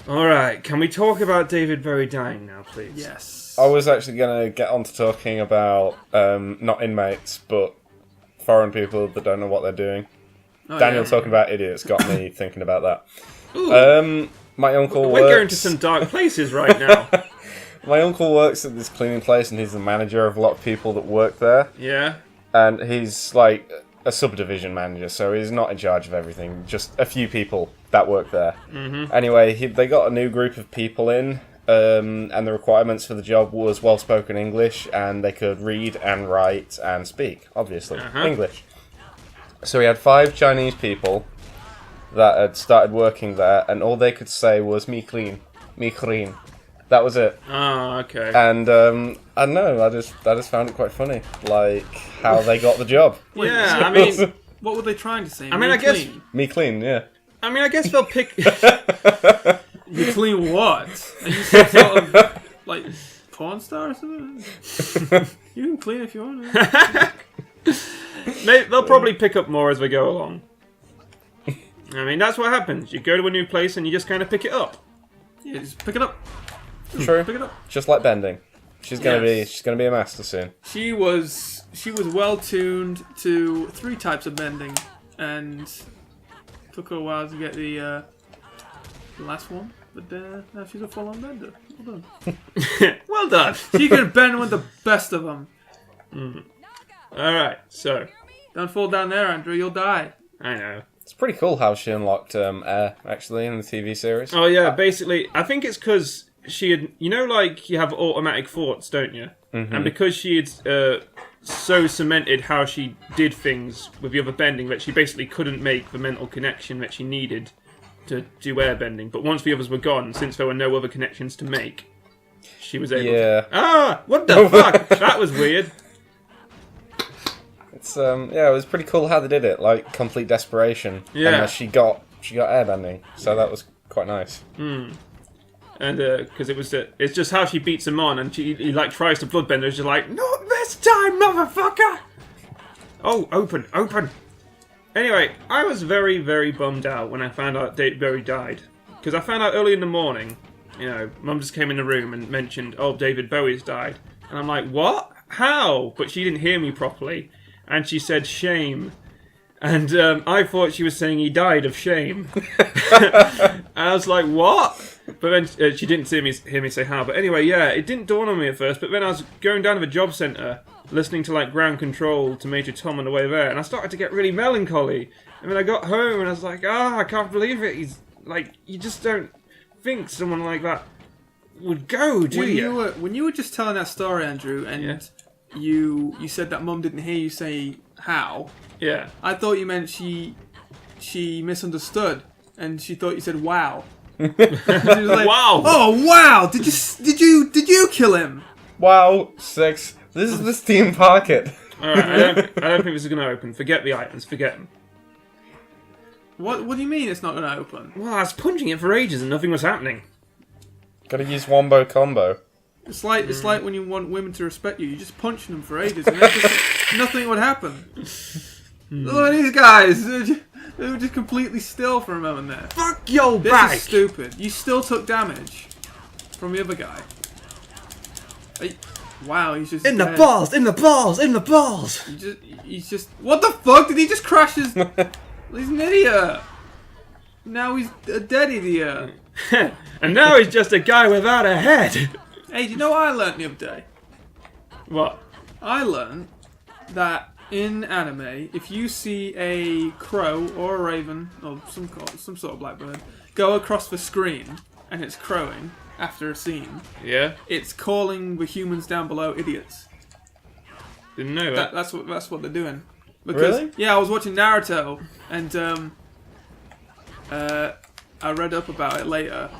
Alright, can we talk about David Bowie dying now, please? Yes. I was actually going to get on to talking about not inmates, but foreign people that don't know what they're doing. Daniel talking about idiots got me thinking about that. My uncle We're going to some dark places right now. My uncle works at this cleaning place, and he's the manager of a lot of people that work there. Yeah. And he's like a subdivision manager, so he's not in charge of everything. Just a few people that work there. Mm-hmm. Anyway, they got a new group of people in, and the requirements for the job was well-spoken English, and they could read and write and speak, obviously, English. So he had 5 Chinese people that had started working there, and all they could say was "me clean, me clean." That was it. Oh, okay. And I don't know, I just found it quite funny, like how they got the job. Yeah, I mean, What were they trying to say? I mean, I guess Me clean, yeah. I mean, I guess they'll pick. You clean what? Are you some sort of like porn star or something? You can clean if you want. They'll probably pick up more as we go along. I mean, that's what happens. You go to a new place and you just kind of pick it up. Yeah, just pick it up. True. Pick it up. Just like bending. She's gonna be a master soon. She was well tuned to 3 types of bending, and took her a while to get the last one. But now she's a full-on bender. Well done. Well done. She can bend with the best of them. Alright, so. Don't fall down there, Andrew. You'll die. I know. It's pretty cool how she unlocked air, actually, in the TV series. Oh, yeah, basically, I think it's because she had. You know, like, you have automatic thoughts, don't you? Mm-hmm. And because she had so cemented how she did things with the other bending that she basically couldn't make the mental connection that she needed to do airbending. But once the others were gone, since there were no other connections to make, she was able to... Ah! What the fuck? That was weird. It's it was pretty cool how they did it, like complete desperation. Yeah. And she got airbending, so that was quite nice. And because it's just how she beats him on, and he like tries to bloodbend her. She's like, "Not this time, motherfucker!" Oh, open. Anyway, I was very, very bummed out when I found out David Bowie died, because I found out early in the morning. You know, Mum just came in the room and mentioned, "Oh, David Bowie's died," and I'm like, "What? How?" But she didn't hear me properly. And she said shame. And I thought she was saying he died of shame. And I was like, what? But then she didn't hear me say how. But anyway, yeah, it didn't dawn on me at first. But then I was going down to the job centre, listening to like Ground Control to Major Tom on the way there. And I started to get really melancholy. And then I got home and I was like, I can't believe it. He's like, you just don't think someone like that would go, do you? When you were just telling that story, Andrew, and... Yeah. You said that Mum didn't hear you say how. Yeah. I thought you meant she misunderstood and she thought you said wow. She was like, wow. Oh wow! Did you kill him? Wow, 6. This is the Steam Pocket. Alright, I don't think this is going to open. Forget the items. Forget them. What do you mean it's not going to open? Well, I was punching it for ages and nothing was happening. Gotta use Wombo Combo. It's like when you want women to respect you, you just punch them for ages and then nothing would happen. Look at these guys. They were just completely still for a moment there. Fuck your back! This is stupid. You still took damage from the other guy. Wow, he's just in dead. the balls. He's just. What the fuck? Did he just crash his? He's an idiot. Now he's a dead idiot. And now he's just a guy without a head. Hey, do you know what I learnt the other day? What? I learnt that in anime, if you see a crow or a raven or some sort of blackbird go across the screen and it's crowing after a scene, yeah, it's calling the humans down below idiots. Didn't know that. That's what they're doing. Because, really? Yeah, I was watching Naruto and I read up about it later.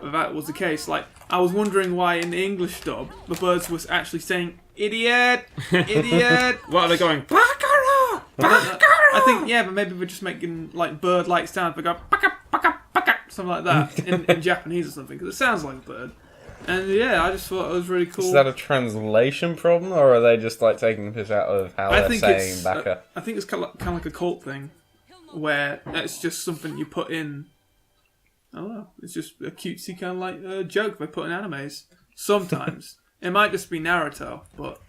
That was the case. Like, I was wondering why in the English dub the birds was actually saying idiot. What are they going? Bakara! I think but maybe we're just making like bird-like sounds. They go baka baka baka, something like that in Japanese or something because it sounds like a bird. And yeah, I just thought it was really cool. Is that a translation problem, or are they just like taking the piss out of how they're saying Baka? I think it's kind of like a cult thing, where it's just something you put in. I don't know. It's just a cutesy kind of like joke they put in animes. Sometimes it might just be Naruto, but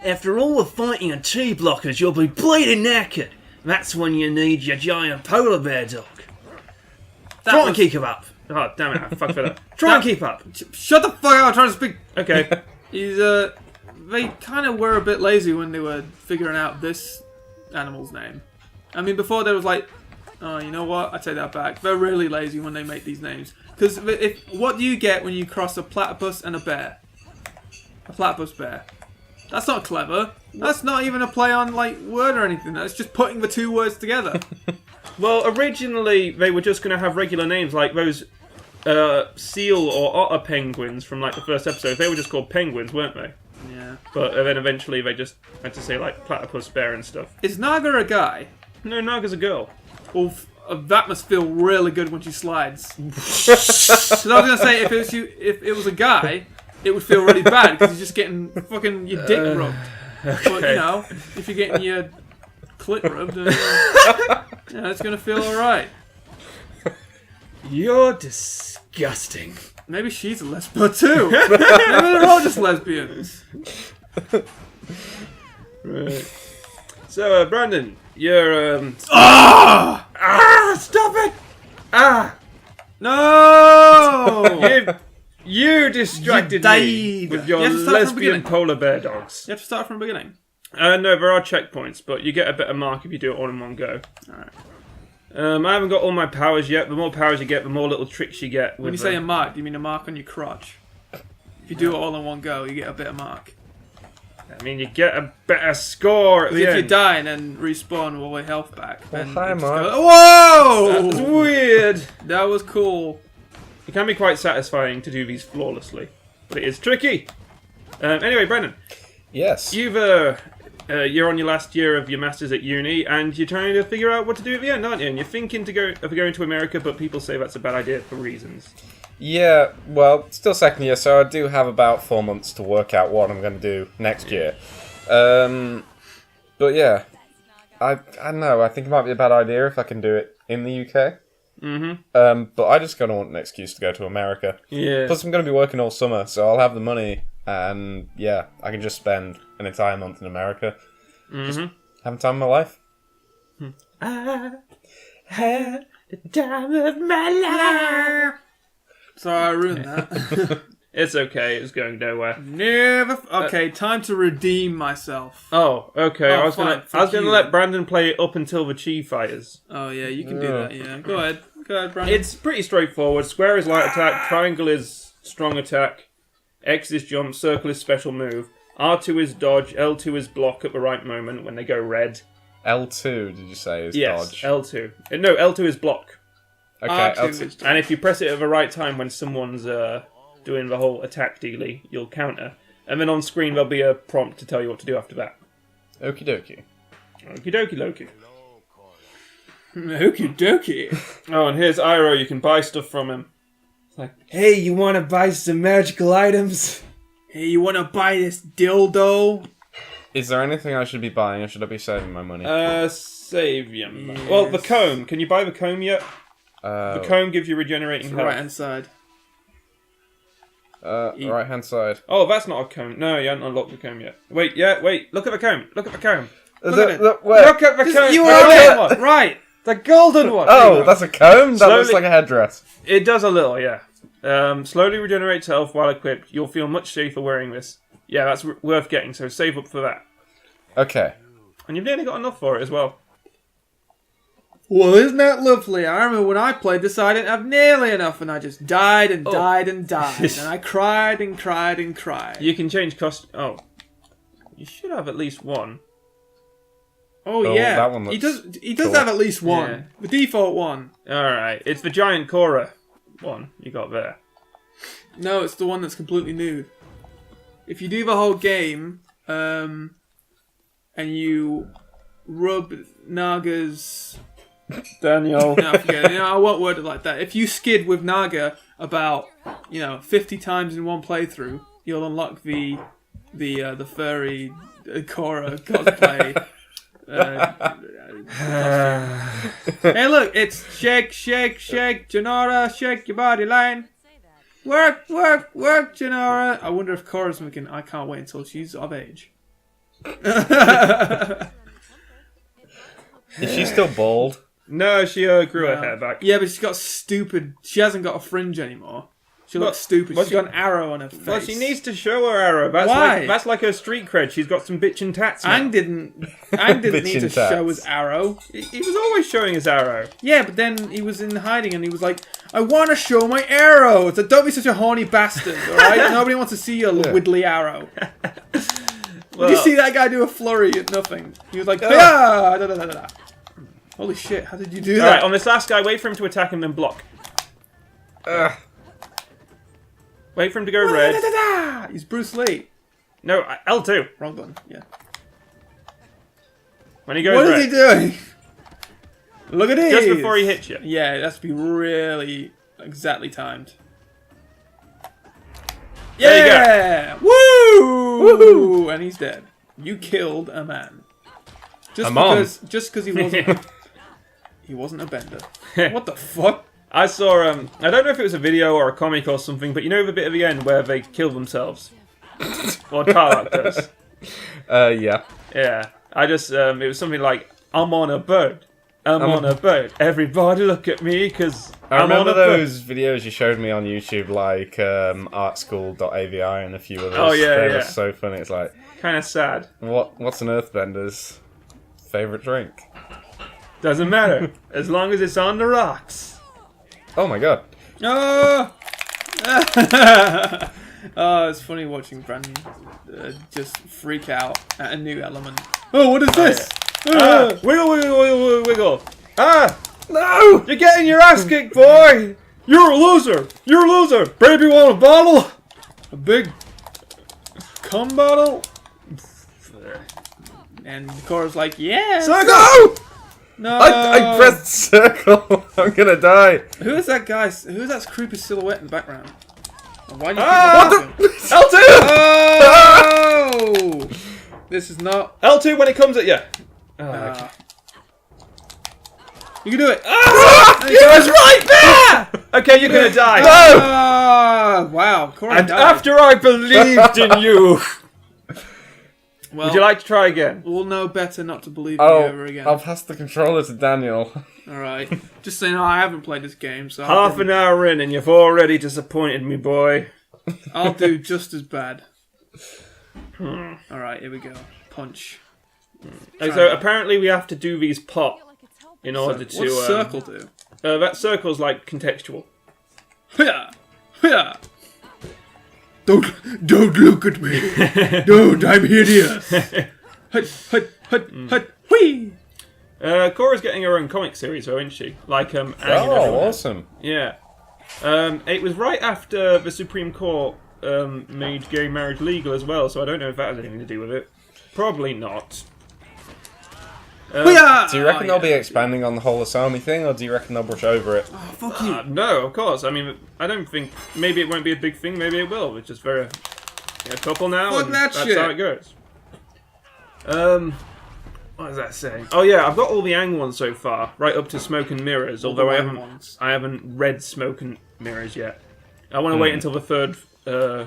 After all the fighting and T blockers, you'll be bleeding knackered. That's when you need your giant polar bear dog. Try and keep up. Oh, damn it, I fucked it up. Try and keep up. shut the fuck up! I'm trying to speak. Okay. They kind of were a bit lazy when they were figuring out this animal's name. I mean, before there was like, oh, you know what? I take that back. They're really lazy when they make these names. Because what do you get when you cross a platypus and a bear? A platypus bear. That's not clever. That's not even a play on like word or anything. That's just putting the two words together. Well, originally they were just going to have regular names like those seal or otter penguins from like the first episode. They were just called penguins, weren't they? Yeah. But then eventually they just had to say like platypus bear and stuff. Is Naga a guy? No, Naga's a girl. Well, that must feel really good when she slides. So I was gonna say if it was a guy, it would feel really bad because you're just getting fucking your dick rubbed. Okay. But you know, if you're getting your clit rubbed, it's gonna feel alright. You're disgusting. Maybe she's a lesbian too. Maybe they're all just lesbians. Right. So, Brandon, you're Stop it! No! you distracted me died. with your You have to start from the lesbian beginning. polar bear dogs. You have to start from the beginning. No, there are checkpoints, but you get a better mark if you do it all in one go. Alright. I haven't got all my powers yet. The more powers you get, the more little tricks you get. When you say a mark, do you mean a mark on your crotch? If you do it all in one go, you get a better mark. I mean, you get a better score at the If end. you die and then respawn with all your health back, then hi, it just Mark. goes, whoa! That's weird. That was cool. It can be quite satisfying to do these flawlessly, but it is tricky. Anyway, Brendan, Yes. you're on your last year of your masters at uni, and you're trying to figure out what to do at the end, aren't you? And you're thinking of going to America, but people say that's a bad idea for reasons. Yeah, well, still second year, so I do have about 4 months to work out what I'm going to do next year. But yeah, I don't know. I think it might be a bad idea if I can do it in the UK. Mm-hmm. But I just kind of want an excuse to go to America. Yeah. Plus, I'm going to be working all summer, so I'll have the money, and yeah, I can just spend an entire month in America, just having time of my life. I had the time of my life. Sorry, I ruined that. It's okay. It's going nowhere. Okay, time to redeem myself. Oh, okay. Oh, I was fine, gonna fuck you. let Brandon play it up until the chi fighters. Oh yeah, you can do that. Yeah, go ahead, Brandon. It's pretty straightforward. Square is light attack. Triangle is strong attack. X is jump. Circle is special move. R2 is dodge. L2 is block at the right moment when they go red. L2, did you say, is Yes, dodge? L2. No, L2 is block. Okay, R2 L2. is- And if you press it at the right time when someone's doing the whole attack dealy, you'll counter. And then on screen there'll be a prompt to tell you what to do after that. Okie dokie. Okie dokie Loki. Okie dokie. Oh, and here's Iroe. You can buy stuff from him. It's like, Hey, you want to buy some magical items? Hey, you want to buy this dildo? Is there anything I should be buying, or should I be saving my money? save your money. Well, the comb. Can you buy the comb yet? The comb gives you regenerating health. Right hand side. Right hand side. Oh, that's not a comb. No, you haven't unlocked the comb yet. Wait, Look at the comb. Look at the comb. Look at it. where? Look at the comb. You The are golden it. one. Right. The golden one. Oh, that's a comb? That Slowly- looks like a headdress. It does a little, yeah. Slowly regenerates health while equipped. You'll feel much safer wearing this. Yeah, that's worth getting, so save up for that. Okay. And you've nearly got enough for it as well. Well, isn't that lovely? I remember when I played this, I didn't have nearly enough, and I just died and died and died, and I cried and cried and cried. You can change cost. Oh, you should have at least one. Oh Oh, yeah, that one he looks does. He does cool. have at least one. Yeah. The default one. All right, it's the giant Korra one you got there. No, it's the one that's completely nude. If you do the whole game, and you rub Naga's Daniel. no, forget it. I won't word it like that. If you skid with Naga about 50 times in one playthrough, you'll unlock the furry Korra cosplay. Hey, look! It's shake, shake, shake, Janora, shake your body line. Work, work, work, Janora. I wonder if Korra's making. I can't wait until she's of age. Is she still bald? No, she grew her hair back. Yeah, but she's got stupid. She hasn't got a fringe anymore. She looks stupid. She's got an arrow on her face. Well, she needs to show her arrow. That's like her street cred. She's got some bitchin' tats. Ang didn't need to show his arrow. He was always showing his arrow. Yeah, but then he was in hiding and he was like, I want to show my arrow. It's like, don't be such a horny bastard, alright? Nobody wants to see your widdly arrow. Did you see that guy do a flurry at nothing? He was like, da, da, da, da, da. Holy shit, how did you do that? Alright, on this last guy, wait for him to attack him, then block. Wait for him to go red. Da, da, da, da. He's Bruce Lee. No, L2. Wrong button, yeah. When he goes What red. is he doing? Look at it. Just before he hits you. Yeah, it has to be really exactly timed. There Yeah! Woo! Woohoo! And he's dead. You killed a man. Just because he wasn't a bender. What the fuck? I saw I don't know if it was a video or a comic or something, but you know the bit at the end where they kill themselves? Or Tarlock does. Yeah. Yeah. I just it was something like, I'm on a boat. I'm on a boat. Everybody look at me, because I I'm on remember a boat. those videos you showed me on YouTube, like artschool.avi and a few others. Oh, yeah, They yeah. were so funny. It's like, Kind of sad. what's an earthbender's favourite drink? Doesn't matter. As long as it's on the rocks. Oh my god. Oh! Oh, it's funny watching Brandon just freak out at a new element. Oh, what is this? Wiggle, wiggle, wiggle, wiggle. No! You're getting your ass kicked, boy! You're a loser! You're a loser! Baby, want a bottle? A big cum bottle? And Korra's like, yeah! No! No! I pressed circle. I'm gonna die. Who is that guy? Who is that creepy silhouette in the background? And why do you keep L2! Oh! This is not... L2 when it comes at you. You can do it! It was right there! Okay, you're gonna die. Wow, Korra And died. after I believed in you. Well, Would you like to try again? we'll know better not to believe in you ever again. I'll pass the controller to Daniel. Alright. Just saying, I haven't played this game, so Half an hour in and you've already disappointed me, boy. I'll do just as bad. Alright, here we go. Punch. So apparently we have to do these pop in order to... What's circle do? That circle's like contextual. Hiya! Hiya! Don't look at me! Don't, I'm hideous! Hut, whee! Korra's getting her own comic series, though, isn't she? Like, Ang and everyone. Awesome. Yeah. It was right after the Supreme Court made gay marriage legal as well, so I don't know if that has anything to do with it. Probably not. Hiya! Do you reckon they'll be expanding on the whole Asami thing, or do you reckon they'll brush over it? Oh, fuck you. No, of course. I mean, I don't think... Maybe it won't be a big thing, maybe it will. It's just very... a couple now, Fuck and that that's shit. how it goes. What was that saying? Oh yeah, I've got all the Ang ones so far, right up to Smoke and Mirrors, All although the I Ang haven't ones. I haven't read Smoke and Mirrors yet. I want to wait until the third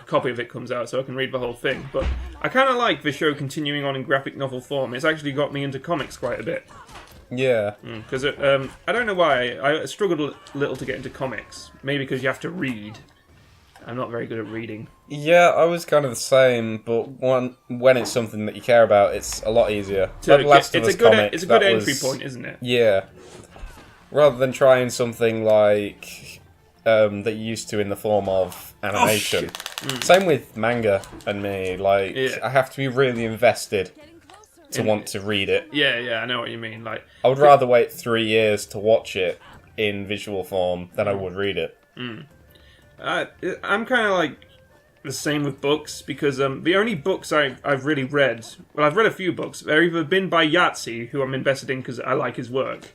copy of it comes out so I can read the whole thing. But I kind of like the show continuing on in graphic novel form. It's actually got me into comics quite a bit. Yeah. Because I don't know why, I struggled a little to get into comics. Maybe because you have to read. I'm not very good at reading. Yeah, I was kind of the same, but when it's something that you care about, it's a lot easier. So Like Last of it's Us a good comic, it's a good that entry was- point, isn't it? Yeah. Rather than trying something like that you used to in the form of animation. Same with manga and me. Like, Yeah. I have to be really invested to want to read it. Yeah, I know what you mean. Like, I would rather wait 3 years to watch it in visual form than I would read it. I'm kind of like the same with books because the only books I've really read, well, I've read a few books. They've either been by Yahtzee, who I'm invested in because I like his work,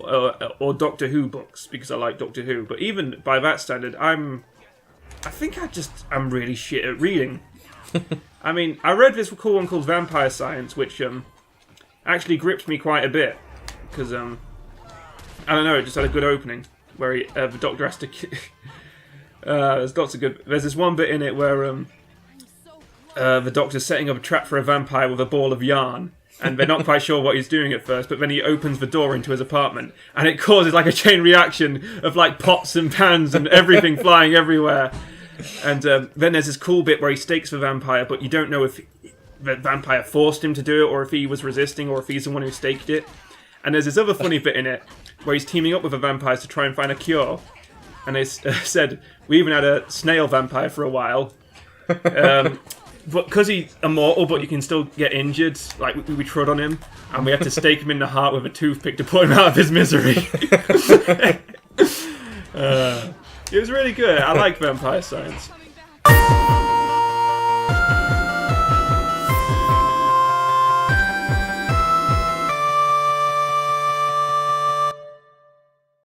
or Doctor Who books because I like Doctor Who. But even by that standard, I'm really shit at reading. I mean, I read this cool one called Vampire Science, which actually gripped me quite a bit because I don't know, it just had a good opening where the Doctor has to. There's lots of good. There's this one bit in it where the Doctor's setting up a trap for a vampire with a ball of yarn. And they're not quite sure what he's doing at first, but then he opens the door into his apartment, and it causes like a chain reaction of like pots and pans and everything flying everywhere. And then there's this cool bit where he stakes the vampire, but you don't know if the vampire forced him to do it, or if he was resisting, or if he's the one who staked it. And there's this other funny bit in it where he's teaming up with the vampires to try and find a cure. And they said, we even had a snail vampire for a while. But because he's immortal, but you can still get injured, like we trod on him, and we had to stake him in the heart with a toothpick to put him out of his misery. It was really good. I like Vampire Science.